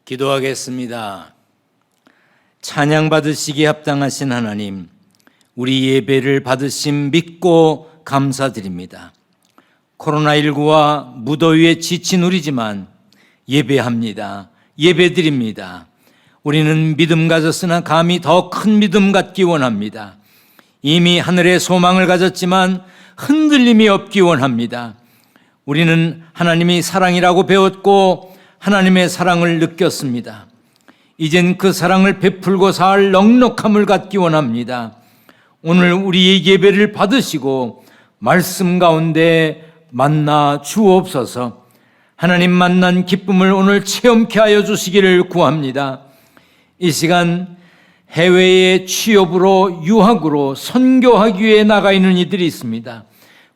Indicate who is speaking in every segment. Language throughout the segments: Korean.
Speaker 1: 기도하겠습니다. 찬양 받으시기에 합당하신 하나님, 우리 예배를 받으심 믿고 감사드립니다. 코로나19와 무더위에 지친 우리지만 예배합니다. 예배드립니다. 우리는 믿음 가졌으나 감히 더 큰 믿음 갖기 원합니다. 이미 하늘에 소망을 가졌지만 흔들림이 없기 원합니다. 우리는 하나님이 사랑이라고 배웠고 하나님의 사랑을 느꼈습니다. 이젠 그 사랑을 베풀고 살 넉넉함을 갖기 원합니다. 오늘 우리의 예배를 받으시고 말씀 가운데 만나 주옵소서. 하나님 만난 기쁨을 오늘 체험케 하여 주시기를 구합니다. 이 시간 해외의 취업으로 유학으로 선교하기 위해 나가 있는 이들이 있습니다.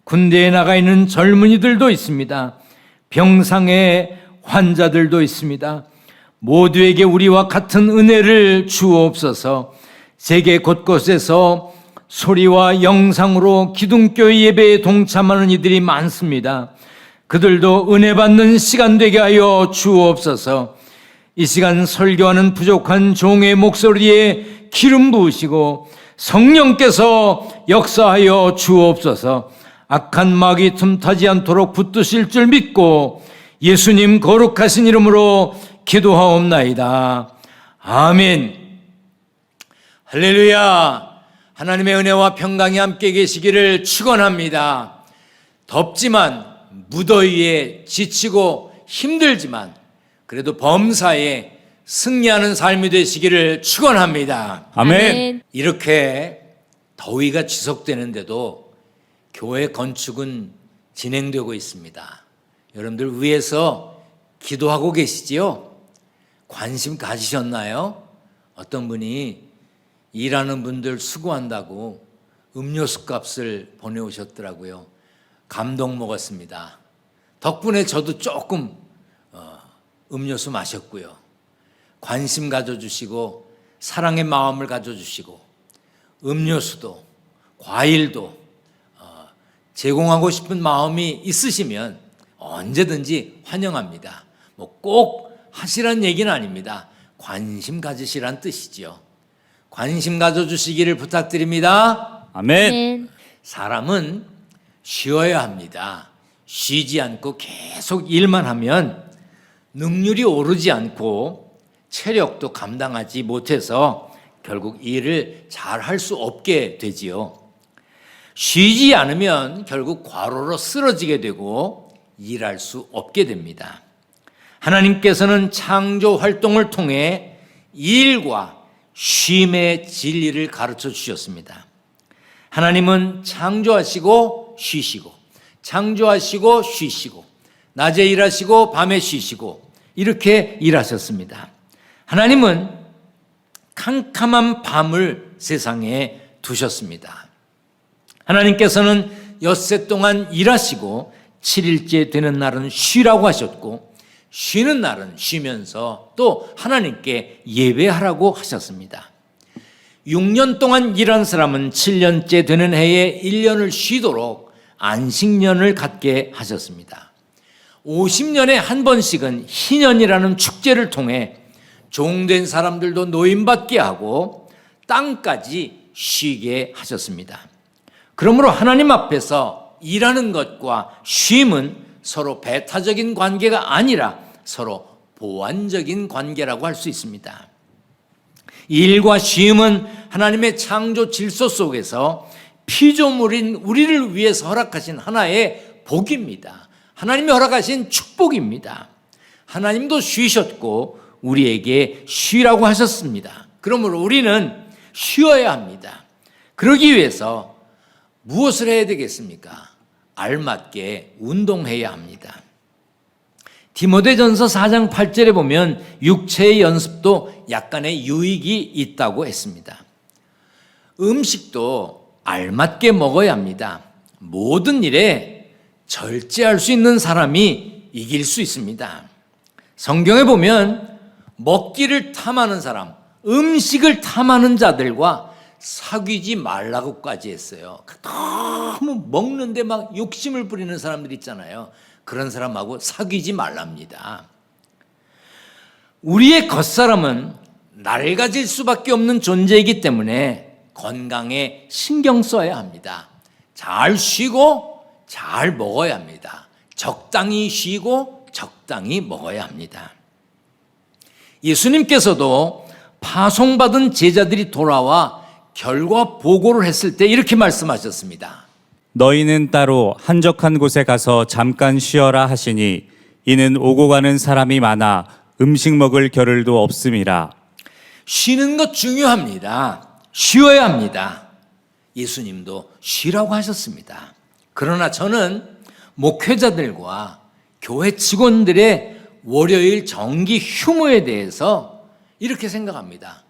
Speaker 1: 군대에 나가 있는 젊은이들도 있습니다. 병상의 환자들도 있습니다. 모두에게 우리와 같은 은혜를 주옵소서. 세계 곳곳에서 소리와 영상으로 기둥교회 예배에 동참하는 이들이 많습니다. 그들도 은혜 받는 시간 되게 하여 주옵소서. 이 시간 설교하는 부족한 종의 목소리에 기름 부으시고 성령께서 역사하여 주옵소서. 악한 마귀 틈타지 않도록 붙드실 줄 믿고 예수님 거룩하신 이름으로 기도하옵나이다. 아멘. 할렐루야. 하나님의 은혜와 평강이 함께 계시기를 축원합니다. 덥지만 무더위에 지치고 힘들지만 그래도 범사에 승리하는 삶이 되시기를 축원합니다.
Speaker 2: 아멘.
Speaker 1: 이렇게 더위가 지속되는데도 교회 건축은 진행되고 있습니다. 여러분들 위해서 기도하고 계시지요? 관심 가지셨나요? 어떤 분이 일하는 분들 수고한다고 음료수 값을 보내오셨더라고요. 감동 먹었습니다. 덕분에 저도 조금 음료수 마셨고요. 관심 가져주시고 사랑의 마음을 가져주시고 음료수도 과일도 제공하고 싶은 마음이 있으시면 언제든지 환영합니다. 뭐 꼭 하시란 얘기는 아닙니다. 관심 가지시란 뜻이죠. 관심 가져주시기를 부탁드립니다.
Speaker 2: 아멘.
Speaker 1: 사람은 쉬어야 합니다. 쉬지 않고 계속 일만 하면 능률이 오르지 않고 체력도 감당하지 못해서 결국 일을 잘 할 수 없게 되지요. 쉬지 않으면 결국 과로로 쓰러지게 되고 일할 수 없게 됩니다. 하나님께서는 창조 활동을 통해 일과 쉼의 진리를 가르쳐 주셨습니다. 하나님은 창조하시고 쉬시고, 창조하시고 쉬시고, 낮에 일하시고 밤에 쉬시고 이렇게 일하셨습니다. 하나님은 캄캄한 밤을 세상에 두셨습니다. 하나님께서는 엿새 동안 일하시고 7일째 되는 날은 쉬라고 하셨고 쉬는 날은 쉬면서 또 하나님께 예배하라고 하셨습니다. 6년 동안 일한 사람은 7년째 되는 해에 1년을 쉬도록 안식년을 갖게 하셨습니다. 50년에 한 번씩은 희년이라는 축제를 통해 종된 사람들도 노임받게 하고 땅까지 쉬게 하셨습니다. 그러므로 하나님 앞에서 일하는 것과 쉼은 서로 배타적인 관계가 아니라 서로 보완적인 관계라고 할 수 있습니다. 일과 쉼은 하나님의 창조 질서 속에서 피조물인 우리를 위해서 허락하신 하나의 복입니다. 하나님이 허락하신 축복입니다. 하나님도 쉬셨고 우리에게 쉬라고 하셨습니다. 그러므로 우리는 쉬어야 합니다. 그러기 위해서 무엇을 해야 되겠습니까? 알맞게 운동해야 합니다. 디모데전서 4장 8절에 보면 육체의 연습도 약간의 유익이 있다고 했습니다. 음식도 알맞게 먹어야 합니다. 모든 일에 절제할 수 있는 사람이 이길 수 있습니다. 성경에 보면 먹기를 탐하는 사람, 음식을 탐하는 자들과 사귀지 말라고까지 했어요. 너무 먹는데 막 욕심을 부리는 사람들 있잖아요. 그런 사람하고 사귀지 말랍니다. 우리의 겉사람은 낡아질 수밖에 없는 존재이기 때문에 건강에 신경 써야 합니다. 잘 쉬고 잘 먹어야 합니다. 적당히 쉬고 적당히 먹어야 합니다. 예수님께서도 파송받은 제자들이 돌아와 결과 보고를 했을 때 이렇게 말씀하셨습니다.
Speaker 2: 너희는 따로 한적한 곳에 가서 잠깐 쉬어라 하시니 이는 오고 가는 사람이 많아 음식 먹을 겨를도 없음이라.
Speaker 1: 쉬는 것 중요합니다. 쉬어야 합니다. 예수님도 쉬라고 하셨습니다. 그러나 저는 목회자들과 교회 직원들의 월요일 정기 휴무에 대해서 이렇게 생각합니다.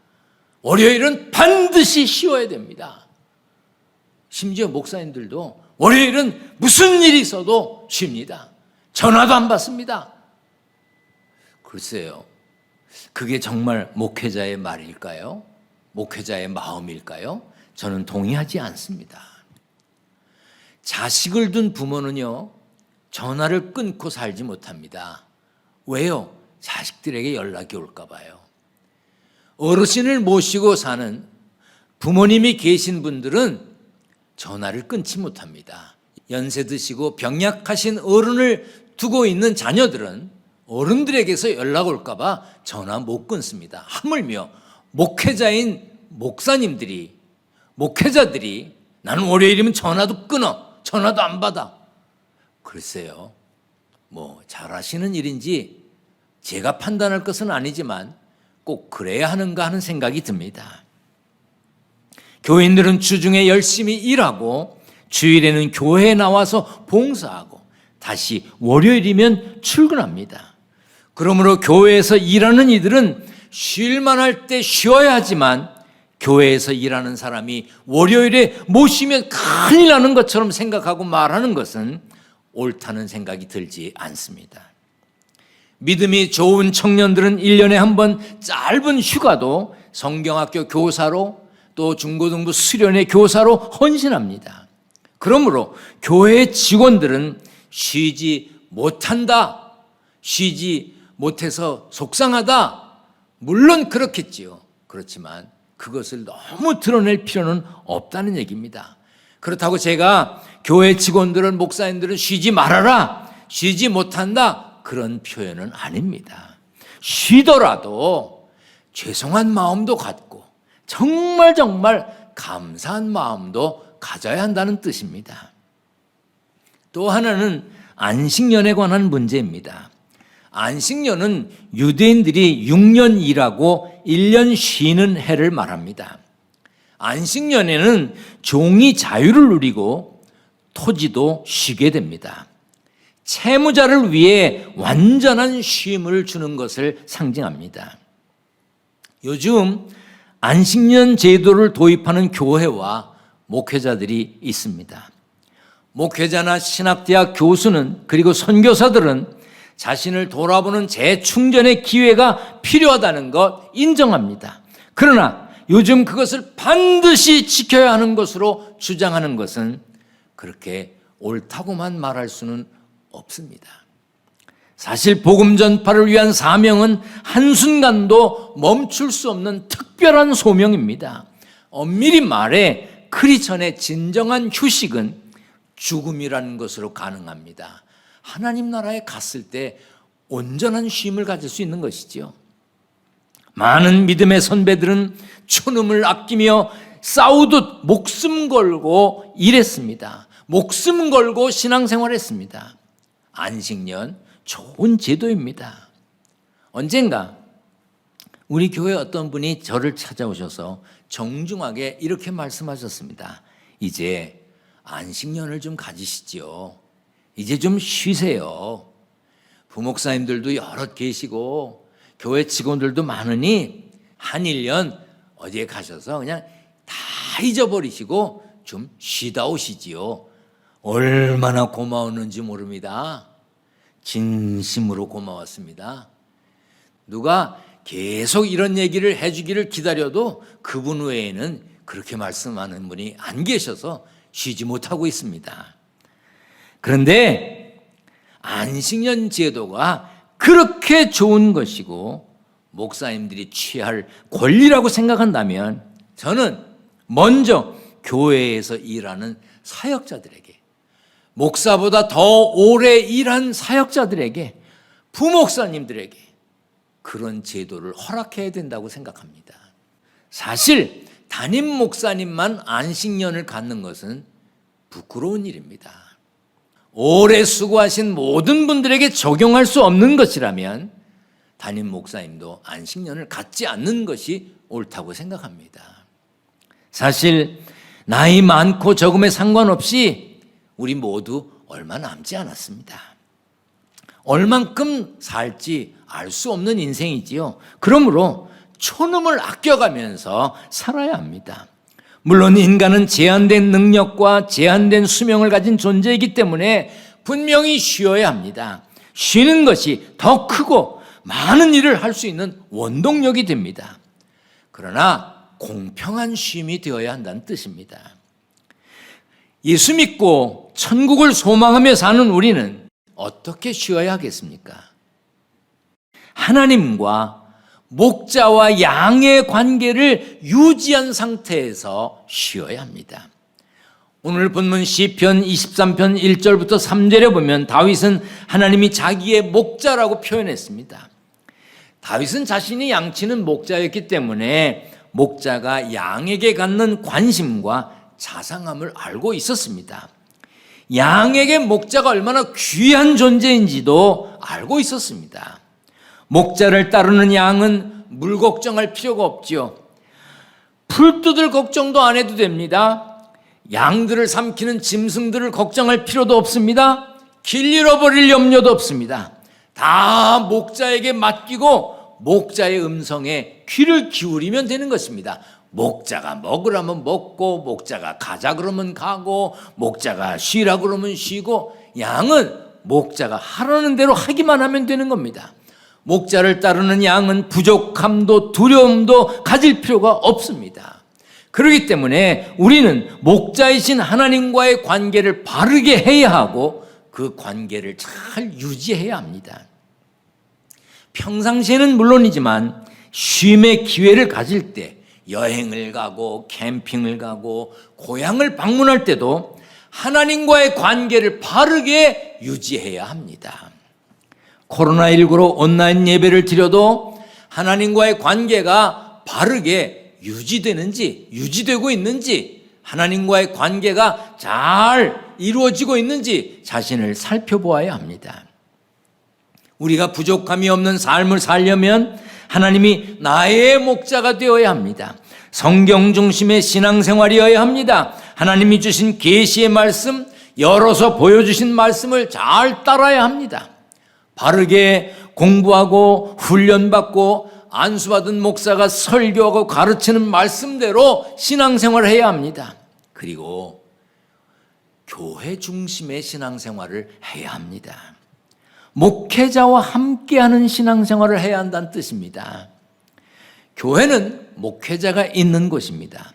Speaker 1: 월요일은 반드시 쉬어야 됩니다. 심지어 목사님들도 월요일은 무슨 일이 있어도 쉽니다. 전화도 안 받습니다. 글쎄요, 그게 정말 목회자의 말일까요? 목회자의 마음일까요? 저는 동의하지 않습니다. 자식을 둔 부모는요, 전화를 끊고 살지 못합니다. 왜요? 자식들에게 연락이 올까 봐요. 어르신을 모시고 사는 부모님이 계신 분들은 전화를 끊지 못합니다. 연세 드시고 병약하신 어른을 두고 있는 자녀들은 어른들에게서 연락 올까 봐 전화 못 끊습니다. 하물며 목회자인 목회자들이 나는 월요일이면 전화도 끊어. 전화도 안 받아. 글쎄요, 잘하시는 일인지 제가 판단할 것은 아니지만 꼭 그래야 하는가 하는 생각이 듭니다. 교인들은 주중에 열심히 일하고 주일에는 교회에 나와서 봉사하고 다시 월요일이면 출근합니다. 그러므로 교회에서 일하는 이들은 쉴만 할 때 쉬어야 하지만 교회에서 일하는 사람이 월요일에 못 쉬면 큰일 나는 것처럼 생각하고 말하는 것은 옳다는 생각이 들지 않습니다. 믿음이 좋은 청년들은 1년에 한 번 짧은 휴가도 성경학교 교사로 또 중고등부 수련회 교사로 헌신합니다. 그러므로 교회 직원들은 쉬지 못한다, 쉬지 못해서 속상하다, 물론 그렇겠지요. 그렇지만 그것을 너무 드러낼 필요는 없다는 얘기입니다. 그렇다고 제가 교회 직원들은, 목사님들은 쉬지 말아라, 쉬지 못한다, 그런 표현은 아닙니다. 쉬더라도 죄송한 마음도 갖고 정말 감사한 마음도 가져야 한다는 뜻입니다. 또 하나는 안식년에 관한 문제입니다. 안식년은 유대인들이 6년 일하고 1년 쉬는 해를 말합니다. 안식년에는 종이 자유를 누리고 토지도 쉬게 됩니다. 채무자를 위해 완전한 쉼을 주는 것을 상징합니다. 요즘 안식년 제도를 도입하는 교회와 목회자들이 있습니다. 목회자나 신학대학 교수는, 그리고 선교사들은 자신을 돌아보는 재충전의 기회가 필요하다는 것 인정합니다. 그러나 요즘 그것을 반드시 지켜야 하는 것으로 주장하는 것은 그렇게 옳다고만 말할 수는 없습니다. 사실 복음 전파를 위한 사명은 한순간도 멈출 수 없는 특별한 소명입니다. 엄밀히 말해 크리스천의 진정한 휴식은 죽음이라는 것으로 가능합니다. 하나님 나라에 갔을 때 온전한 쉼을 가질 수 있는 것이지요. 많은 믿음의 선배들은 촌음을 아끼며 싸우듯 목숨 걸고 일했습니다. 목숨 걸고 신앙생활했습니다. 안식년 좋은 제도입니다. 언젠가 우리 교회 어떤 분이 저를 찾아오셔서 정중하게 이렇게 말씀하셨습니다. 이제 안식년을 좀 가지시지요. 이제 좀 쉬세요. 부목사님들도 여럿 계시고 교회 직원들도 많으니 한 1년 어디에 가셔서 그냥 다 잊어버리시고 좀 쉬다 오시지요. 얼마나 고마웠는지 모릅니다. 진심으로 고마웠습니다. 누가 계속 이런 얘기를 해주기를 기다려도 그분 외에는 그렇게 말씀하는 분이 안 계셔서 쉬지 못하고 있습니다. 그런데 안식년 제도가 그렇게 좋은 것이고 목사님들이 취할 권리라고 생각한다면 저는 먼저 교회에서 일하는 사역자들에게, 목사보다 더 오래 일한 사역자들에게, 부목사님들에게 그런 제도를 허락해야 된다고 생각합니다. 사실 담임 목사님만 안식년을 갖는 것은 부끄러운 일입니다. 오래 수고하신 모든 분들에게 적용할 수 없는 것이라면 담임 목사님도 안식년을 갖지 않는 것이 옳다고 생각합니다. 사실 나이 많고 적음에 상관없이 우리 모두 얼마 남지 않았습니다. 얼만큼 살지 알 수 없는 인생이지요. 그러므로 초놈을 아껴가면서 살아야 합니다. 물론 인간은 제한된 능력과 제한된 수명을 가진 존재이기 때문에 분명히 쉬어야 합니다. 쉬는 것이 더 크고 많은 일을 할 수 있는 원동력이 됩니다. 그러나 공평한 쉼이 되어야 한다는 뜻입니다. 예수 믿고 천국을 소망하며 사는 우리는 어떻게 쉬어야 하겠습니까? 하나님과 목자와 양의 관계를 유지한 상태에서 쉬어야 합니다. 오늘 본문 시편 23편 1절부터 3절에 보면 다윗은 하나님이 자기의 목자라고 표현했습니다. 다윗은 자신이 양치는 목자였기 때문에 목자가 양에게 갖는 관심과 자상함을 알고 있었습니다. 양에게 목자가 얼마나 귀한 존재인지도 알고 있었습니다. 목자를 따르는 양은 물 걱정할 필요가 없죠. 풀 뜯을 걱정도 안 해도 됩니다. 양들을 삼키는 짐승들을 걱정할 필요도 없습니다. 길 잃어버릴 염려도 없습니다. 다 목자에게 맡기고 목자의 음성에 귀를 기울이면 되는 것입니다. 목자가 먹으라면 먹고, 목자가 가자 그러면 가고, 목자가 쉬라 그러면 쉬고, 양은 목자가 하라는 대로 하기만 하면 되는 겁니다. 목자를 따르는 양은 부족함도 두려움도 가질 필요가 없습니다. 그렇기 때문에 우리는 목자이신 하나님과의 관계를 바르게 해야 하고 그 관계를 잘 유지해야 합니다. 평상시에는 물론이지만 쉼의 기회를 가질 때, 여행을 가고 캠핑을 가고 고향을 방문할 때도 하나님과의 관계를 바르게 유지해야 합니다. 코로나19로 온라인 예배를 드려도 하나님과의 관계가 바르게 유지되고 있는지, 하나님과의 관계가 잘 이루어지고 있는지 자신을 살펴보아야 합니다. 우리가 부족함이 없는 삶을 살려면 하나님이 나의 목자가 되어야 합니다. 성경 중심의 신앙생활이어야 합니다. 하나님이 주신 계시의 말씀, 열어서 보여주신 말씀을 잘 따라야 합니다. 바르게 공부하고 훈련받고 안수받은 목사가 설교하고 가르치는 말씀대로 신앙생활을 해야 합니다. 그리고 교회 중심의 신앙생활을 해야 합니다. 목회자와 함께하는 신앙생활을 해야 한다는 뜻입니다. 교회는 목회자가 있는 곳입니다.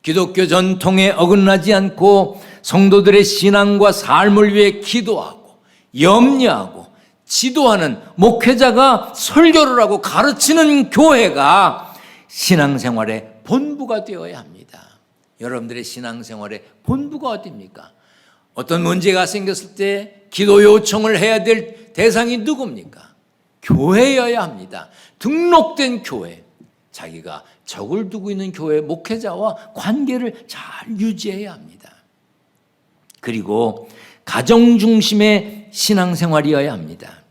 Speaker 1: 기독교 전통에 어긋나지 않고 성도들의 신앙과 삶을 위해 기도하고 염려하고 지도하는 목회자가 설교를 하고 가르치는 교회가 신앙생활의 본부가 되어야 합니다. 여러분들의 신앙생활의 본부가 어디입니까? 어떤 문제가 생겼을 때 기도 요청을 해야 될 대상이 누굽니까? 교회여야 합니다. 등록된 교회, 자기가 적을 두고 있는 교회 목회자와 관계를 잘 유지해야 합니다. 그리고 가정 중심의 신앙생활이어야 합니다.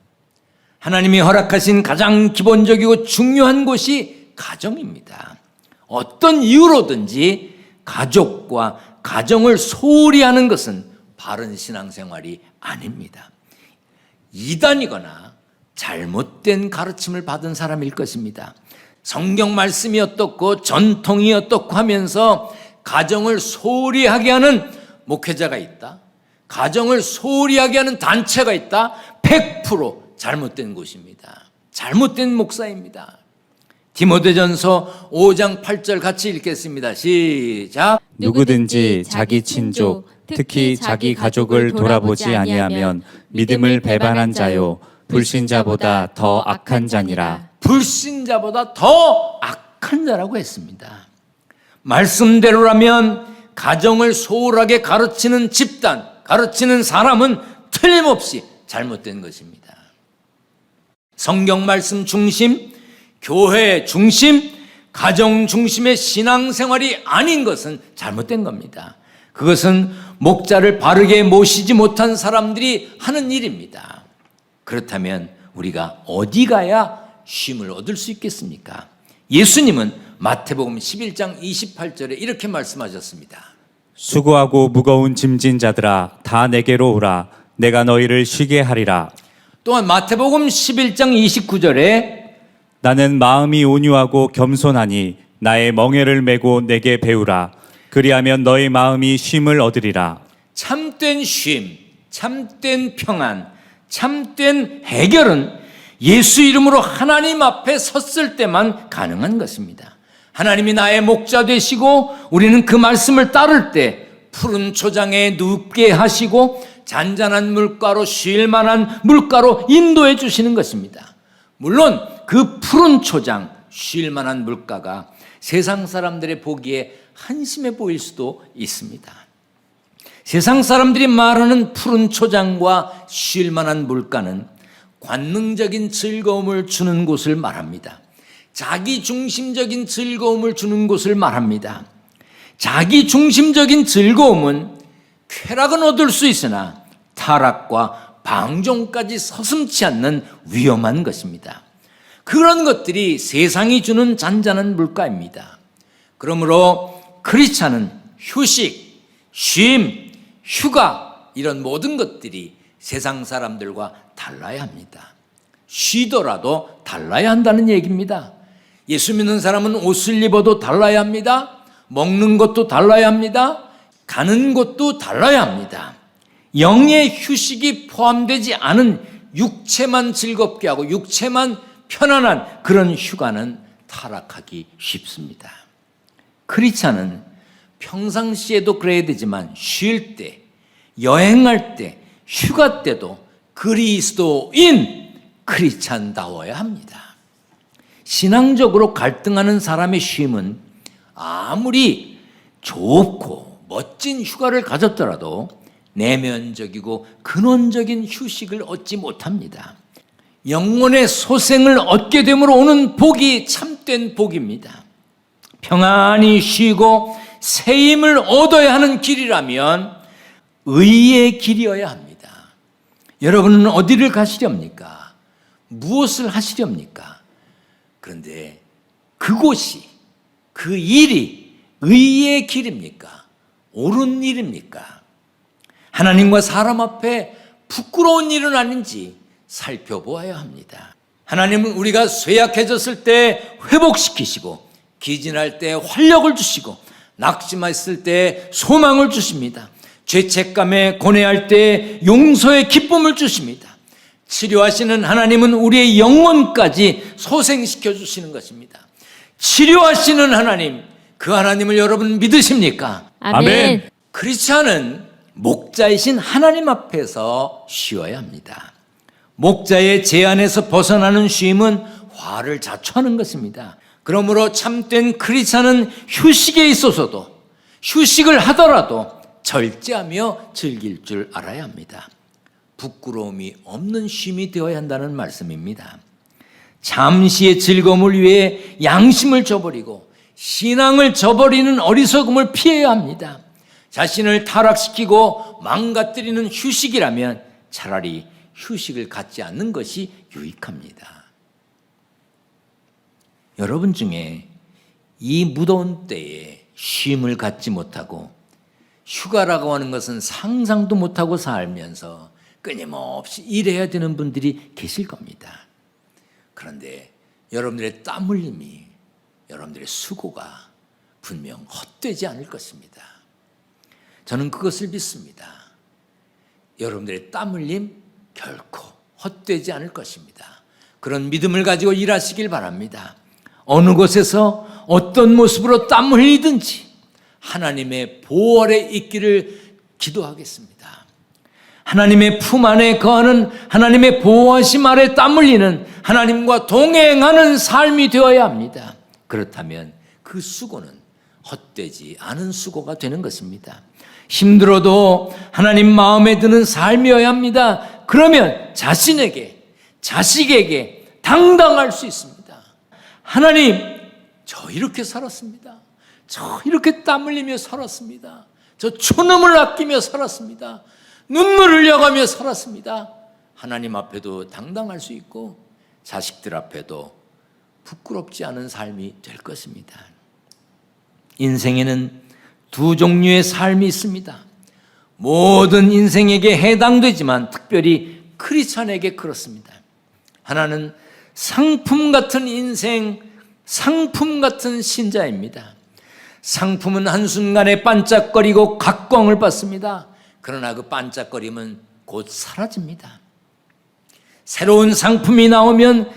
Speaker 1: 하나님이 허락하신 가장 기본적이고 중요한 곳이 가정입니다. 어떤 이유로든지 가족과 가정을 소홀히 하는 것은 바른 신앙생활이 아닙니다. 이단이거나 잘못된 가르침을 받은 사람일 것입니다. 성경 말씀이 어떻고 전통이 어떻고 하면서 가정을 소홀히 하게 하는 목회자가 있다, 가정을 소홀히 하게 하는 단체가 있다, 100% 잘못된 곳입니다. 잘못된 목사입니다. 디모데전서 5장 8절 같이 읽겠습니다. 시작.
Speaker 2: 누구든지 자기 친족, 특히 자기 가족을 돌아보지 아니하면 믿음을 배반한 자요 불신자보다 더 악한 자니라.
Speaker 1: 불신자보다 더 악한 자라고 했습니다. 말씀대로라면 가정을 소홀하게 가르치는 집단, 가르치는 사람은 틀림없이 잘못된 것입니다. 성경 말씀 중심, 교회 중심, 가정 중심의 신앙생활이 아닌 것은 잘못된 겁니다. 그것은 목자를 바르게 모시지 못한 사람들이 하는 일입니다. 그렇다면 우리가 어디 가야 쉼을 얻을 수 있겠습니까? 예수님은 마태복음 11장 28절에 이렇게 말씀하셨습니다.
Speaker 2: 수고하고 무거운 짐진 자들아 다 내게로 오라. 내가 너희를 쉬게 하리라.
Speaker 1: 또한 마태복음 11장 29절에
Speaker 2: 나는 마음이 온유하고 겸손하니 나의 멍에를 메고 내게 배우라. 그리하면 너희 마음이 쉼을 얻으리라.
Speaker 1: 참된 쉼, 참된 평안, 참된 해결은 예수 이름으로 하나님 앞에 섰을 때만 가능한 것입니다. 하나님이 나의 목자 되시고 우리는 그 말씀을 따를 때 푸른 초장에 눕게 하시고 잔잔한 물가로 쉴 만한 물가로 인도해 주시는 것입니다. 물론 그 푸른 초장, 쉴 만한 물가가 세상 사람들의 보기에 한심해 보일 수도 있습니다. 세상 사람들이 말하는 푸른 초장과 쉴 만한 물가는 관능적인 즐거움을 주는 곳을 말합니다. 자기 중심적인 즐거움을 주는 곳을 말합니다. 자기 중심적인 즐거움은 쾌락은 얻을 수 있으나 타락과 방종까지 서슴지 않는 위험한 것입니다. 그런 것들이 세상이 주는 잔잔한 물가입니다. 그러므로 크리스찬은 휴식, 쉼, 휴가 이런 모든 것들이 세상 사람들과 달라야 합니다. 쉬더라도 달라야 한다는 얘기입니다. 예수 믿는 사람은 옷을 입어도 달라야 합니다. 먹는 것도 달라야 합니다. 가는 곳도 달라야 합니다. 영의 휴식이 포함되지 않은 육체만 즐겁게 하고 육체만 편안한 그런 휴가는 타락하기 쉽습니다. 크리스찬은 평상시에도 그래야 되지만 쉴 때, 여행할 때, 휴가 때도 그리스도인 크리스찬다워야 합니다. 신앙적으로 갈등하는 사람의 쉼은 아무리 좋고 멋진 휴가를 가졌더라도 내면적이고 근원적인 휴식을 얻지 못합니다. 영혼의 소생을 얻게 됨으로 오는 복이 참된 복입니다. 평안히 쉬고 새 힘을 얻어야 하는 길이라면 의의 길이어야 합니다. 여러분은 어디를 가시렵니까? 무엇을 하시렵니까? 그런데 그곳이, 그 일이 의의 길입니까? 옳은 일입니까? 하나님과 사람 앞에 부끄러운 일은 아닌지 살펴보아야 합니다. 하나님은 우리가 쇠약해졌을 때 회복시키시고 기진할 때 활력을 주시고 낙심했을 때 소망을 주십니다. 죄책감에 고뇌할 때 용서의 기쁨을 주십니다. 치료하시는 하나님은 우리의 영혼까지 소생시켜 주시는 것입니다. 치료하시는 하나님, 그 하나님을 여러분 믿으십니까?
Speaker 2: 아멘.
Speaker 1: 크리스찬은 목자이신 하나님 앞에서 쉬어야 합니다. 목자의 제한에서 벗어나는 쉼은 화를 자초하는 것입니다. 그러므로 참된 크리스찬은 휴식에 있어서도 휴식을 하더라도 절제하며 즐길 줄 알아야 합니다. 부끄러움이 없는 쉼이 되어야 한다는 말씀입니다. 잠시의 즐거움을 위해 양심을 저버리고 신앙을 저버리는 어리석음을 피해야 합니다. 자신을 타락시키고 망가뜨리는 휴식이라면 차라리 휴식을 갖지 않는 것이 유익합니다. 여러분 중에 이 무더운 때에 쉼을 갖지 못하고 휴가라고 하는 것은 상상도 못하고 살면서 끊임없이 일해야 되는 분들이 계실 겁니다. 그런데 여러분들의 땀 흘림이, 여러분들의 수고가 분명 헛되지 않을 것입니다. 저는 그것을 믿습니다. 여러분들의 땀 흘림 결코 헛되지 않을 것입니다. 그런 믿음을 가지고 일하시길 바랍니다. 어느 곳에서 어떤 모습으로 땀 흘리든지 하나님의 보혈에 있기를 기도하겠습니다. 하나님의 품 안에 거하는 하나님의 보호하심 아래 땀 흘리는 하나님과 동행하는 삶이 되어야 합니다. 그렇다면 그 수고는 헛되지 않은 수고가 되는 것입니다. 힘들어도 하나님 마음에 드는 삶이어야 합니다. 그러면 자신에게, 자식에게 당당할 수 있습니다. 하나님, 저 이렇게 살았습니다. 저 이렇게 땀 흘리며 살았습니다. 저 촌음을 아끼며 살았습니다. 눈물을 흘려가며 살았습니다. 하나님 앞에도 당당할 수 있고 자식들 앞에도 부끄럽지 않은 삶이 될 것입니다. 인생에는 두 종류의 삶이 있습니다. 모든 인생에게 해당되지만 특별히 크리스찬에게 그렇습니다. 하나는 상품 같은 인생, 상품 같은 신자입니다. 상품은 한순간에 반짝거리고 각광을 받습니다. 그러나 그 반짝거림은 곧 사라집니다. 새로운 상품이 나오면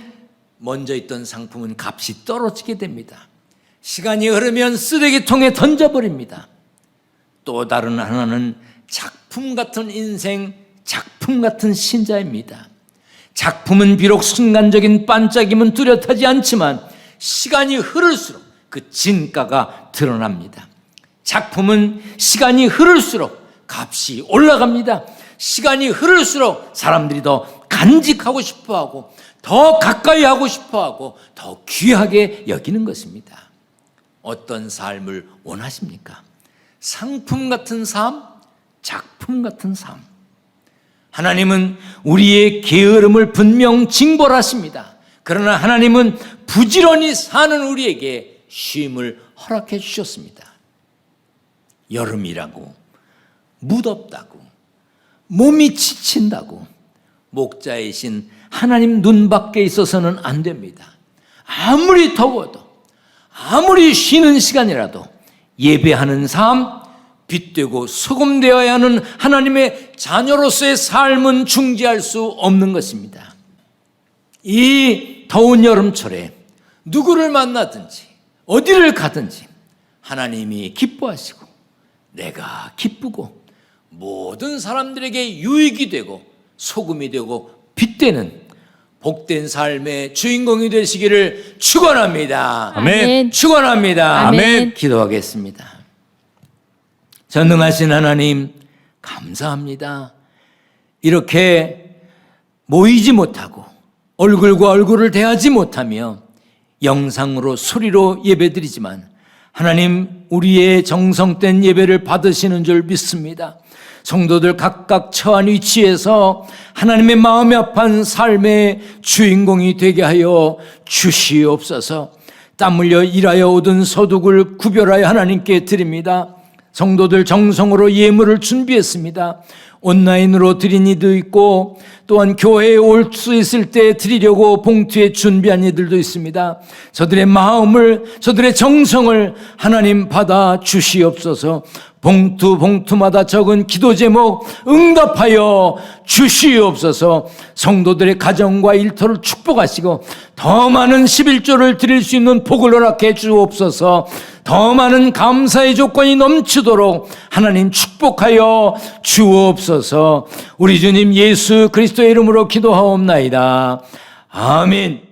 Speaker 1: 먼저 있던 상품은 값이 떨어지게 됩니다. 시간이 흐르면 쓰레기통에 던져버립니다. 또 다른 하나는 작품 같은 인생, 작품 같은 신자입니다. 작품은 비록 순간적인 반짝임은 뚜렷하지 않지만 시간이 흐를수록 그 진가가 드러납니다. 작품은 시간이 흐를수록 값이 올라갑니다. 시간이 흐를수록 사람들이 더 간직하고 싶어하고 더 가까이 하고 싶어하고 더 귀하게 여기는 것입니다. 어떤 삶을 원하십니까? 상품 같은 삶, 작품 같은 삶. 하나님은 우리의 게으름을 분명 징벌하십니다. 그러나 하나님은 부지런히 사는 우리에게 쉼을 허락해 주셨습니다. 여름이라고, 무덥다고, 몸이 지친다고 목자이신 하나님 눈 밖에 있어서는 안 됩니다. 아무리 더워도, 아무리 쉬는 시간이라도 예배하는 삶, 빛되고 소금되어야 하는 하나님의 자녀로서의 삶은 중지할 수 없는 것입니다. 이 더운 여름철에 누구를 만나든지 어디를 가든지 하나님이 기뻐하시고 내가 기쁘고 모든 사람들에게 유익이 되고 소금이 되고 빛되는 복된 삶의 주인공이 되시기를 축원합니다.
Speaker 2: 아멘.
Speaker 1: 축원합니다.
Speaker 3: 아멘.
Speaker 1: 기도하겠습니다. 전능하신 하나님 감사합니다. 이렇게 모이지 못하고 얼굴과 얼굴을 대하지 못하며 영상으로 소리로 예배드리지만 하나님 우리의 정성된 예배를 받으시는 줄 믿습니다. 성도들 각각 처한 위치에서 하나님의 마음에 합한 삶의 주인공이 되게 하여 주시옵소서. 땀 흘려 일하여 얻은 소득을 구별하여 하나님께 드립니다. 성도들 정성으로 예물을 준비했습니다. 온라인으로 드린 이도 있고 또한 교회에 올 수 있을 때 드리려고 봉투에 준비한 이들도 있습니다. 저들의 마음을, 저들의 정성을 하나님 받아 주시옵소서. 봉투마다 적은 기도 제목 응답하여 주시옵소서. 성도들의 가정과 일터를 축복하시고 더 많은 11조를 드릴 수 있는 복을 허락해 주옵소서. 더 많은 감사의 조건이 넘치도록 하나님 축복하여 주옵소서. 우리 주님 예수 그리스도의 이름으로 기도하옵나이다. 아멘.